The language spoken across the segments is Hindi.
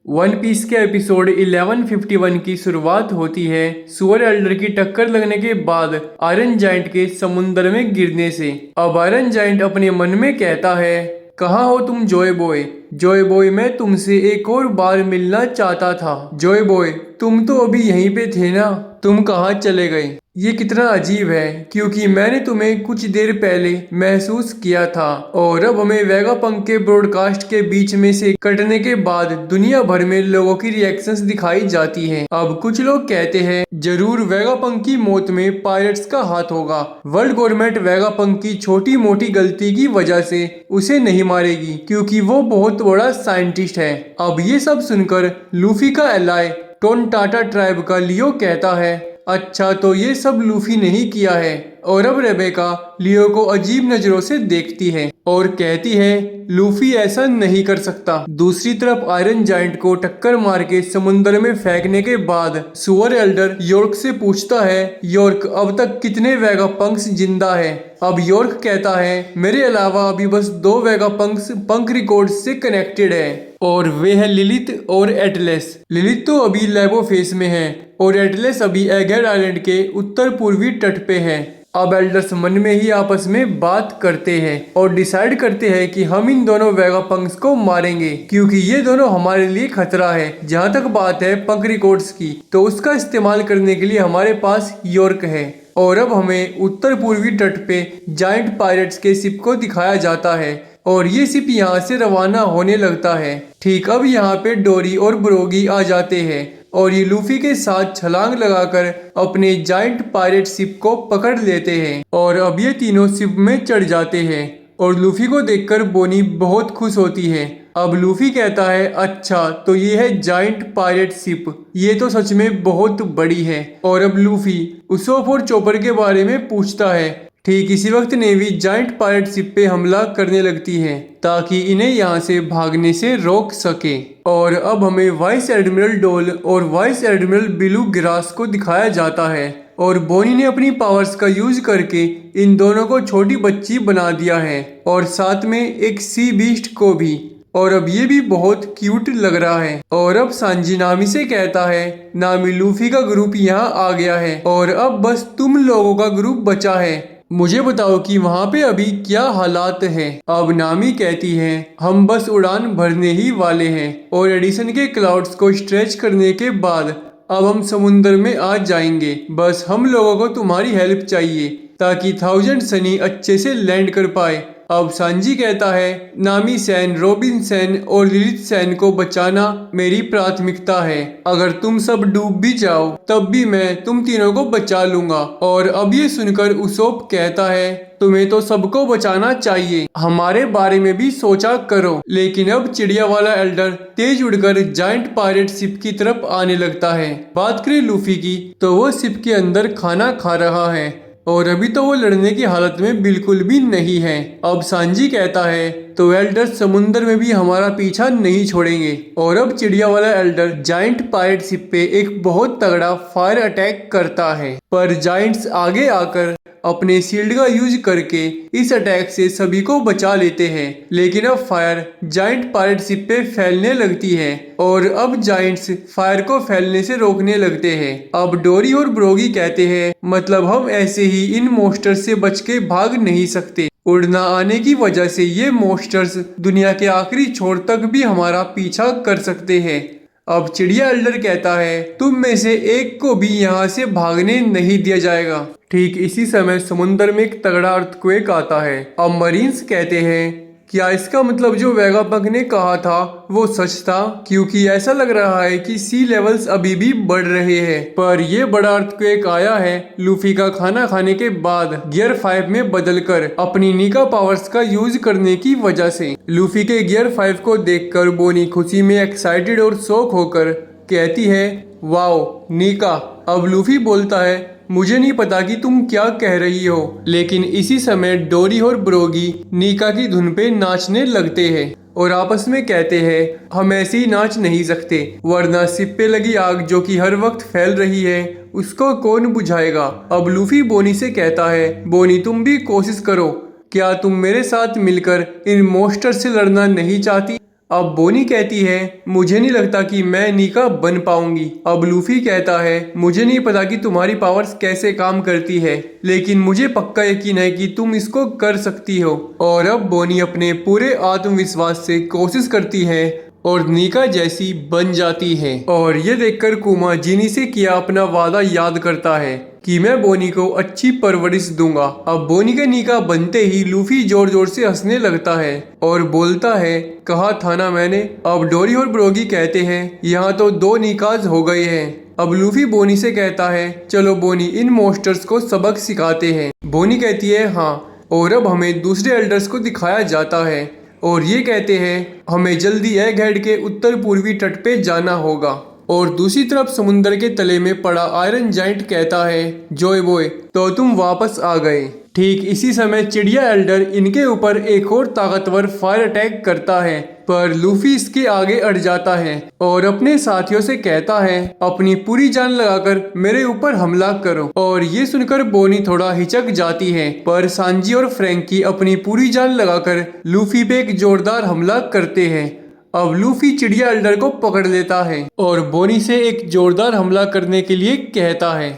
वन पीस के एपिसोड 1151 की शुरुआत होती है सुअर एल्डर की टक्कर लगने के बाद आयरन जाइंट के समुंदर में गिरने से। अब आयरन जाइंट अपने मन में कहता है, कहाँ हो तुम जॉय बॉय? जॉय बॉय, मैं तुमसे एक और बार मिलना चाहता था। जॉय बॉय, तुम तो अभी यहीं पे थे ना, तुम कहाँ चले गए? ये कितना अजीब है, क्योंकि मैंने तुम्हें कुछ देर पहले महसूस किया था और अब हमें वेगापंक के ब्रॉडकास्ट के बीच में से कटने के बाद दुनिया भर में लोगों की रिएक्शंस दिखाई जाती हैं। अब कुछ लोग कहते हैं जरूर वेगापंक की मौत में पायरेट्स का हाथ होगा। वर्ल्ड गवर्नमेंट वेगापंक की छोटी मोटी गलती की वजह से उसे नहीं मारेगी, क्योंकि वो बहुत बड़ा साइंटिस्ट है। अब ये सब सुनकर लूफी का एलाय टोन टाटा ट्राइब का लियो कहता है, अच्छा तो ये सब लूफी नहीं किया है। और अब रेबेका लियो को अजीब नजरों से देखती है और कहती है लूफी ऐसा नहीं कर सकता। दूसरी तरफ आयरन जाइंट को टक्कर मार के समुंदर में फेंकने के बाद सुअर एल्डर यॉर्क से पूछता है, यॉर्क अब तक कितने वेगापंक्स जिंदा है? अब यॉर्क कहता है मेरे अलावा अभी बस 2 वेगापंक्स पंक रिकॉर्ड्स से कनेक्टेड है और वे हैं लिलित और एटलस। लिलित तो अभी लेबोफेस में है और एटलस अभी एगेड आइलैंड के उत्तर पूर्वी तट पे है। अब एल्डर्स मन में ही आपस में बात करते हैं और डिसाइड करते हैं कि हम इन दोनों वेगापंक्स को मारेंगे, क्योंकि ये दोनों हमारे लिए खतरा है। जहाँ तक बात है पंक रिकॉर्ड्स की, तो उसका इस्तेमाल करने के लिए हमारे पास यॉर्क है। और अब हमें उत्तर पूर्वी तट पे जाइंट पायरेट्स के शिप को दिखाया जाता है और ये शिप यहाँ से रवाना होने लगता है। ठीक अब यहाँ पे डोरी और ब्रोगी आ जाते हैं और ये लूफी के साथ छलांग लगाकर अपने जाइंट पायरेट शिप को पकड़ लेते हैं और अब ये तीनों शिप में चढ़ जाते हैं और लूफी को देखकर बोनी बहुत खुश होती है। अब लूफी कहता है, अच्छा तो ये है जाइंट पायरेट शिप, ये तो सच में बहुत बड़ी है। और अब लूफी उसोप और चोपर के बारे में पूछता है। ठीक इसी वक्त नेवी जाइंट पायरेट शिप पे हमला करने लगती है ताकि इन्हें यहाँ से भागने से रोक सके। और अब हमें वाइस एडमिरल डोल और वाइस एडमिरल बिलू ग्रास को दिखाया जाता है और बोनी ने अपनी पावर्स का यूज करके इन दोनों को छोटी बच्ची बना दिया है और साथ में एक सी बीस्ट को भी। और अब ये भी बहुत क्यूट लग रहा है। और अब सांजी नामी से कहता है, नामी लूफी का ग्रुप यहाँ आ गया है और अब बस तुम लोगों का ग्रुप बचा है, मुझे बताओ कि वहाँ पे अभी क्या हालात हैं। अब नामी कहती है, हम बस उड़ान भरने ही वाले हैं और एडिसन के क्लाउड्स को स्ट्रेच करने के बाद अब हम समुंदर में आ जाएंगे। बस हम लोगों को तुम्हारी हेल्प चाहिए ताकि 1000 सनी अच्छे से लैंड कर पाए। अब सांजी कहता है, नामी सैन, रोबिन सैन और लिलित सैन को बचाना मेरी प्राथमिकता है। अगर तुम सब डूब भी जाओ तब भी मैं तुम तीनों को बचा लूंगा। और अब ये सुनकर उसोप कहता है, तुम्हें तो सबको बचाना चाहिए, हमारे बारे में भी सोचा करो। लेकिन अब चिड़िया वाला एल्डर तेज उड़कर जाइंट पायरेट शिप की तरफ आने लगता है। बात करें लूफी की, तो वो शिप के अंदर खाना खा रहा है और अभी तो वो लड़ने की हालत में बिल्कुल भी नहीं है। अब सांजी कहता है, तो एल्डर समुंदर में भी हमारा पीछा नहीं छोड़ेंगे। और अब चिड़िया वाला एल्डर जाइंट पायरेट शिप पे एक बहुत तगड़ा फायर अटैक करता है, पर जाइंट्स आगे आकर अपने शील्ड का यूज करके इस अटैक से सभी को बचा लेते हैं। लेकिन अब फायर जाइंट पायरेट शिप पे फैलने लगती है और अब जाइंट्स फायर को फैलने से रोकने लगते हैं। अब डोरी और ब्रोगी कहते हैं, मतलब हम ऐसे ही इन मोस्टर्स से बच के भाग नहीं सकते। उड़ना आने की वजह से ये मोस्टर्स दुनिया के आखिरी छोर तक भी हमारा पीछा कर सकते हैं। अब चिड़िया एल्डर कहता है, तुम में से एक को भी यहाँ से भागने नहीं दिया जाएगा। ठीक इसी समय समुंदर में एक तगड़ा अर्थक्वेक आता है। अब मरीन्स कहते हैं, क्या इसका मतलब जो वेगापंक ने कहा था वो सच था? क्योंकि ऐसा लग रहा है कि सी लेवल्स अभी भी बढ़ रहे हैं। पर ये बड़ा अर्थक्वेक आया है लूफी का खाना खाने के बाद गियर 5 में बदलकर अपनी निका पावर्स का यूज करने की वजह से। लूफी के गियर 5 को देखकर बोनी खुशी में एक्साइटेड और शौक होकर कहती है, वाओ निका। अब लूफी बोलता है, मुझे नहीं पता कि तुम क्या कह रही हो। लेकिन इसी समय डोरी और ब्रोगी नीका की धुन पे नाचने लगते हैं और आपस में कहते हैं, हम ऐसे ही नाच नहीं सकते, वरना शिप पे लगी आग जो कि हर वक्त फैल रही है उसको कौन बुझाएगा। अब लूफी बोनी से कहता है, बोनी तुम भी कोशिश करो, क्या तुम मेरे साथ मिलकर इन मोस्टर से लड़ना नहीं चाहती? अब बोनी कहती है मुझे नहीं लगता कि मैं नीका बन पाऊंगी। अब लूफी कहता है मुझे नहीं पता कि तुम्हारी पावर्स कैसे काम करती है, लेकिन मुझे पक्का यकीन है कि तुम इसको कर सकती हो। और अब बोनी अपने पूरे आत्मविश्वास से कोशिश करती है और नीका जैसी बन जाती है। और ये देखकर कुमा जिनी से किया अपना वादा याद करता है कि मैं बोनी को अच्छी परवरिश दूंगा। अब बोनी के नीका बनते ही लूफी जोर जोर से हंसने लगता है और बोलता है कहा था ना मैंने। अब डोरी और ब्रोगी कहते हैं यहाँ तो 2 निकाज हो गए हैं। अब लूफी बोनी से कहता है चलो बोनी इन मॉन्स्टर्स को सबक सिखाते हैं। बोनी कहती है हाँ, और अब हमें दूसरे एल्डर्स को दिखाया जाता है और ये कहते हैं हमें जल्दी एगहेड के उत्तर पूर्वी तट पे जाना होगा। और दूसरी तरफ समुंदर के तले में पड़ा आयरन जाइंट कहता है जॉय बॉय तो तुम वापस आ गए। ठीक इसी समय चिड़िया एल्डर इनके ऊपर एक और ताकतवर फायर अटैक करता है, पर लूफी इसके आगे अड़ जाता है और अपने साथियों से कहता है अपनी पूरी जान लगाकर मेरे ऊपर हमला करो। और ये सुनकर बोनी थोड़ा हिचक जाती है, पर सांजी और फ्रैंकी अपनी पूरी जान लगाकर लूफी पे एक जोरदार हमला करते हैं। अब लूफी चिड़िया एल्डर को पकड़ लेता है और बोनी से एक जोरदार हमला करने के लिए कहता है।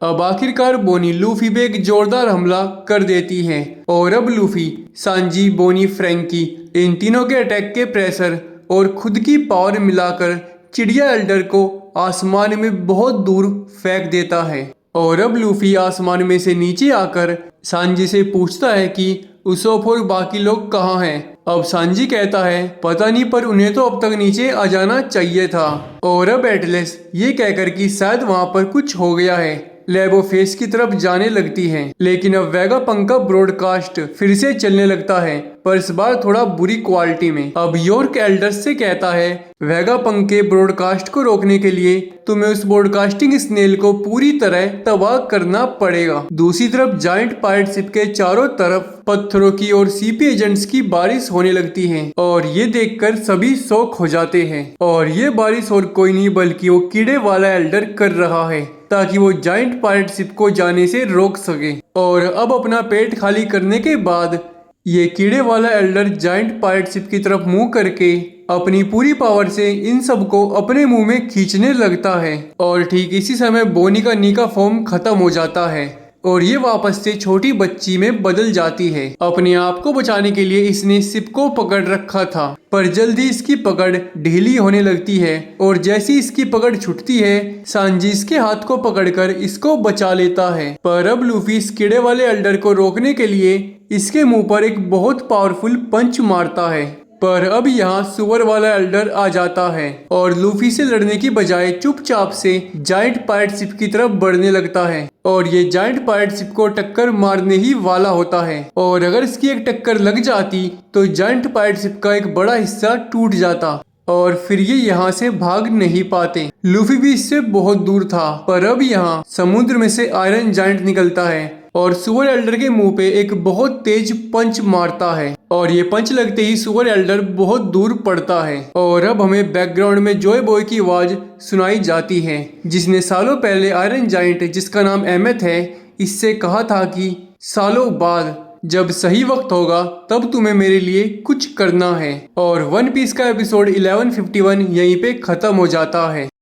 अब आखिरकार बोनी लूफी पे एक जोरदार हमला कर देती है और अब लूफी, सांजी, बोनी, फ्रैंकी इन तीनों के अटैक के प्रेशर और खुद की पावर मिलाकर चिड़िया एल्डर को आसमान में बहुत दूर फेंक देता है। और अब लूफी आसमान में से नीचे आकर सांजी से पूछता है कि उसोप और बाकी लोग कहाँ हैं। अब सांजी कहता है पता नहीं, पर उन्हें तो अब तक नीचे आ जाना चाहिए था। और अब एटलस ये कहकर कि शायद वहाँ पर कुछ हो गया है लेबो फेस की तरफ जाने लगती है, लेकिन अब वेगापंक का ब्रॉडकास्ट फिर से चलने लगता है, पर इस बार थोड़ा बुरी क्वालिटी में। अब यॉर्क एल्डर्स से कहता है वेगापंक के ब्रॉडकास्ट को रोकने के लिए तुम्हें उस ब्रॉडकास्टिंग स्नेल को पूरी तरह तबाह करना पड़ेगा। दूसरी तरफ जायंट पायरेट शिप के चारों तरफ पत्थरों की और सीपी एजेंट्स की बारिश होने लगती है और ये देखकर सभी शॉक हो जाते हैं। और ये बारिश और कोई नहीं बल्कि वो कीड़े वाला एल्डर कर रहा है ताकि वो जायंट पायरेट शिप को जाने से रोक सके। और अब अपना पेट खाली करने के बाद ये कीड़े वाला एल्डर जायंट पायरेट शिप की तरफ मुंह करके अपनी पूरी पावर से इन सबको अपने मुंह में खींचने लगता है। और ठीक इसी समय बोनी का नीका फॉर्म खत्म हो जाता है और ये वापस से छोटी बच्ची में बदल जाती है। अपने आप को बचाने के लिए इसने शिप को पकड़ रखा था, पर जल्दी इसकी पकड़ ढीली होने लगती है और जैसी इसकी पकड़ छूटती है सांजी इसके हाथ को पकड़कर इसको बचा लेता है। पर अब लूफी इस कीड़े वाले एल्डर को रोकने के लिए इसके मुंह पर एक बहुत पावरफुल पंच मारता है, पर अब यहाँ सुअर वाला एल्डर आ जाता है और लूफी से लड़ने की बजाय चुपचाप से जायंट पायरेट शिप की तरफ बढ़ने लगता है और ये जायंट पायरेट शिप को टक्कर मारने ही वाला होता है। और अगर इसकी एक टक्कर लग जाती तो जायंट पायरेट शिप का एक बड़ा हिस्सा टूट जाता और फिर ये यहाँ से भाग नहीं पाते। लूफी भी इससे बहुत दूर था, पर अब यहाँ समुद्र में से आयरन जायंट निकलता है और सुअर एल्डर के मुंह पे एक बहुत तेज पंच मारता है और ये पंच लगते ही सुअर एल्डर बहुत दूर पड़ता है। और अब हमें बैकग्राउंड में जॉय बॉय की आवाज सुनाई जाती है, जिसने सालों पहले आयरन जायंट जिसका नाम एमेथ है इससे कहा था कि सालों बाद जब सही वक्त होगा तब तुम्हें मेरे लिए कुछ करना है। और वन पीस का एपिसोड 1151 यहीं पे खत्म हो जाता है।